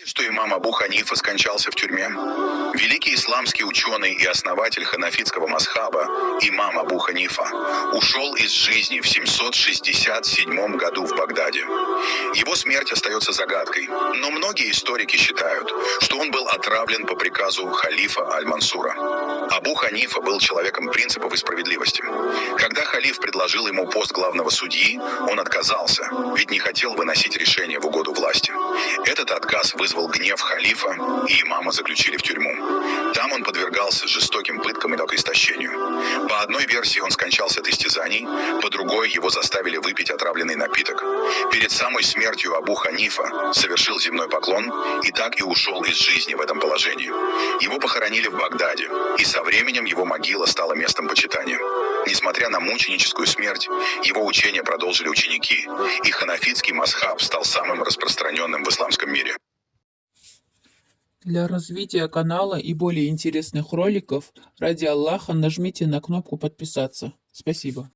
Что имам Абу Ханифа скончался в тюрьме? Великий исламский ученый и основатель ханафитского мазхаба имам Абу Ханифа ушел из жизни в 767 году в Багдаде. Его смерть остается загадкой, но многие историки считают, что он был отравлен по приказу халифа Аль-Мансура. Абу Ханифа был человеком принципов и справедливости. Когда халиф предложил ему пост главного судьи, он отказался, ведь не хотел выносить решение в угоду власти. Этот отказ вызвал гнев халифа, и имама заключили в тюрьму. Там он подвергался жестоким пыткам и истощению. По одной версии он скончался от истязаний, по другой его заставили выпить отравленный напиток. Перед самой смертью Абу Ханифа совершил земной поклон и так и ушел из жизни в этом положении. Его похоронили в Багдаде, и со временем его могила стала местом почитания. Несмотря на мученическую смерть, его учения продолжили ученики, и ханафитский мазхаб стал самым распространенным в исламском мире. Для развития канала и более интересных роликов, ради Аллаха, нажмите на кнопку подписаться. Спасибо.